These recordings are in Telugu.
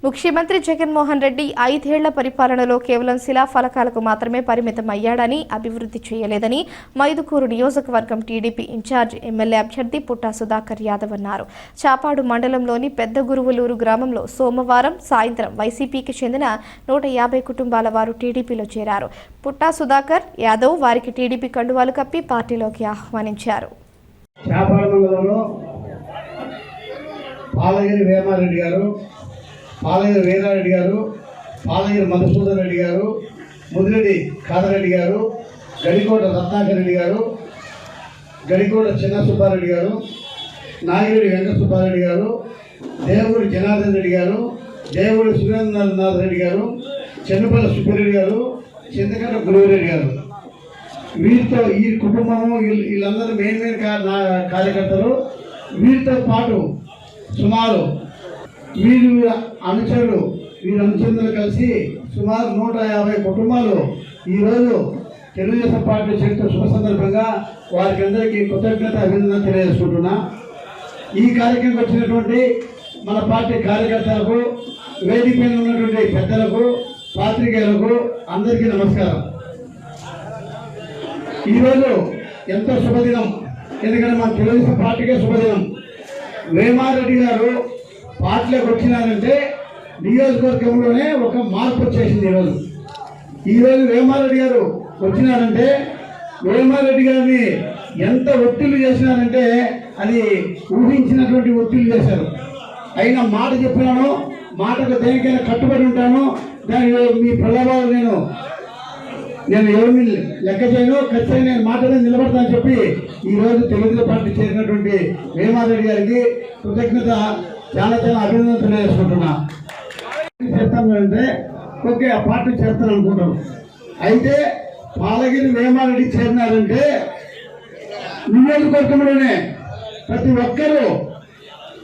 ముఖ్యమంత్రి జగన్మోహన్ రెడ్డి 5 ఏళ్ల పరిపాలనలో కేవలం శిలాఫలకాలకు మాత్రమే పరిమితం అయ్యాడని, అభివృద్ధి చేయలేదని మైదుకూరు నియోజకవర్గం టీడీపీ ఇన్ఛార్జ్ ఎమ్మెల్యే అభ్యర్థి పుట్టా సుధాకర్ యాదవ్ అన్నారు. చాపాడు మండలంలోని పెద్ద గురువులూరు గ్రామంలో సోమవారం సాయంత్రం వైసీపీకి చెందిన 150 కుటుంబాల వారు టీడీపీలో చేరారు. పుట్టా సుధాకర్ యాదవ్ వారికి టీడీపీ కండువాలు కప్పి పార్టీలోకి ఆహ్వానించారు. పాలగిరి వేమారెడ్డి గారు, పాలగిరి వీరారెడ్డి గారు, పాలగిరి మధుసూదన్ రెడ్డి గారు, ముదిరెడ్డి కాదరెడ్డి గారు, గడికోట రత్నాకర్ రెడ్డి గారు, గడికోట చిన్న సుబ్బారెడ్డి గారు, నాగిరెడ్డి వెంకట సుబ్బారెడ్డి గారు, దేవుడి జనార్దన్ రెడ్డి గారు, దేవుడి సురేంద్రనాథ్ రెడ్డి గారు, చెన్నపల్లి సుబ్బిరెడ్డి గారు, చింతకట్ట గురువిరెడ్డి గారు. వీరితో ఈ కుటుంబము వీళ్ళందరూ మెయిన్ కార్యకర్తలు. వీరితో పాటు సుమారు వీరి అనుచరులు కలిసి సుమారు 150 కుటుంబాలు ఈరోజు తెలుగుదేశం పార్టీ చరిత్ర శుభ సందర్భంగా వారికి అందరికీ కృతజ్ఞత అభినందన తెలియజేసుకుంటున్నా. ఈ కార్యక్రమం వచ్చినటువంటి మన పార్టీ కార్యకర్తలకు, వేదిక మీద ఉన్నటువంటి పెద్దలకు, పాత్రికేయులకు అందరికీ నమస్కారం. ఈరోజు ఎంతో శుభదినం, ఎందుకంటే మన తెలుగుదేశం పార్టీకే శుభదినం. వేమారెడ్డి గారు పార్టీలోకి వచ్చినారంటే నియోజకవర్గంలోనే ఒక మార్పు వచ్చేసింది. ఈరోజు వేమారెడ్డి గారు వచ్చినారంటే వేమారెడ్డి గారిని ఎంత ఒత్తిళ్లు చేసినారంటే అది ఊహించినటువంటి ఒత్తిళ్లు చేశారు. అయినా మాట చెప్పినాను, మాటకు దేనికైనా కట్టుబడి ఉంటాను. దాని మీ ప్రలోభాలు నేను ఎవరిని లెక్క చేయను, ఖచ్చితంగా నేను మాటనే నిలబడతానని చెప్పి ఈరోజు తెలుగుదేశం పార్టీ చేరినటువంటి వేమారెడ్డి గారికి కృతజ్ఞత చాలా అభినందన తెలియజేసుకుంటున్నా. చేస్తానంటే ఓకే, ఆ పార్టీ చేస్తాను అనుకుంటాను. అయితే పాలగిరి వేమారెడ్డి చేరినారంటే నియోజకవర్గంలోనే ప్రతి ఒక్కరూ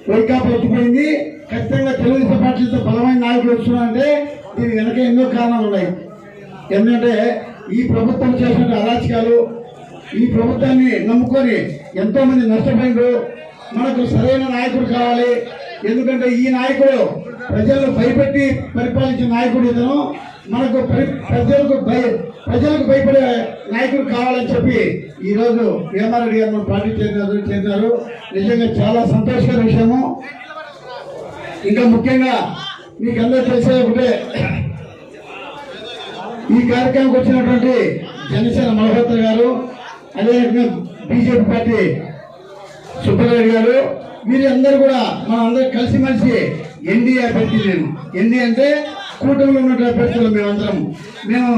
వైకాపా ఎత్తిపోయింది. ఖచ్చితంగా తెలుగుదేశం పార్టీతో బలమైన నాయకులు వస్తున్నారంటే దీని వెనక ఎన్నో కారణాలు ఉన్నాయి. ఎందుకంటే ఈ ప్రభుత్వం చేసిన అరాచకాలు, ఈ ప్రభుత్వాన్ని నమ్ముకొని ఎంతో మంది నష్టపోయిండ్రు. మనకు సరైన నాయకుడు కావాలి. ఎందుకంటే ఈ నాయకుడు ప్రజలను భయపెట్టి పరిపాలించిన నాయకుడు ఇతను. మనకు ప్రజలకు భయపడే నాయకుడు కావాలని చెప్పి ఈరోజు వేమారెడ్డి గారు పార్టీ చేరినారు. నిజంగా చాలా సంతోషకర విషయము. ఇంకా ముఖ్యంగా మీకు అందరూ తెలిసే ఒకటే, ఈ కార్యక్రమంకి వచ్చినటువంటి జనసేన మల్హోత్ర గారు, అదేవిధంగా బీజేపీ పార్టీ సుబ్బరెడ్డి గారు, వీరందరూ కూడా మనం అందరూ కలిసిమెలిసి ఎన్డీఏ అభ్యర్థి. ఎన్డీ అంటే కూటమిలో ఉన్న అభ్యర్థులు మేమందరం. మేము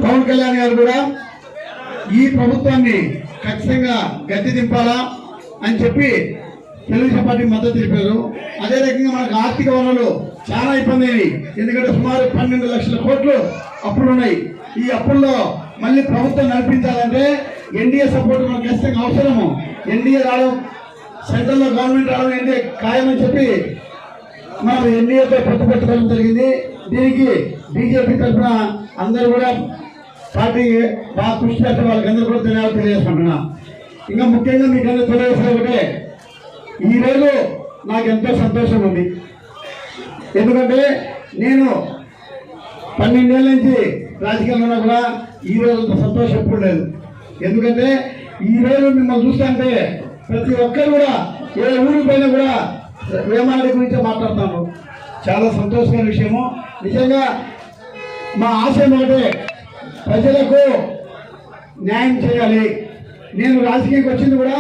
పవన్ కళ్యాణ్ గారు కూడా ఈ ప్రభుత్వాన్ని ఖచ్చితంగా గద్దె దింపాలా అని చెప్పి తెలుగుదేశం పార్టీ మద్దతు తెలిపారు. అదే రకంగా మనకు ఆర్థిక వనరులు చాలా ఇబ్బంది అయినాయి. ఎందుకంటే సుమారు 12 లక్షల కోట్లు అప్పులు ఉన్నాయి. ఈ అప్పుల్లో మళ్ళీ ప్రభుత్వం నడిపించాలంటే ఎన్డీఏ సపోర్ట్ మనకు ఖచ్చితంగా అవసరము. ఎన్డీఏ రావడం, సెంట్రల్లో గవర్నమెంట్ రావడం ఎన్డీఏ ఖాయమని చెప్పి మనం ఎన్డీఏతో పొత్తు పెట్టుకోవడం జరిగింది. దీనికి బీజేపీ తరఫున అందరూ కూడా పార్టీ బాగా కృషి చేస్తే వాళ్ళకందరూ కూడా ధన్యవాదాలు తెలియజేసుకుంటున్నా. ఇంకా ముఖ్యంగా మీకు అందరూ తెలియజేసే ఒకటే, ఈరోజు నాకు ఎంతో సంతోషం ఉంది. ఎందుకంటే నేను 12 ఏళ్ళ నుంచి రాజకీయాల్లో ఉన్నా కూడా ఈరోజు అంత సంతోషం ఎప్పుడు లేదు. ఎందుకంటే ఈరోజు మిమ్మల్ని చూస్తుంటే ప్రతి ఒక్కరు కూడా ఏ ఊరికి పోయినా కూడా వేమారెడ్డి గురించే మాట్లాడుతాను. చాలా సంతోషకరమైన విషయము. నిజంగా మా ఆశయం ఒకటే, ప్రజలకు న్యాయం చేయాలి. నేను రాజకీయానికి వచ్చింది కూడా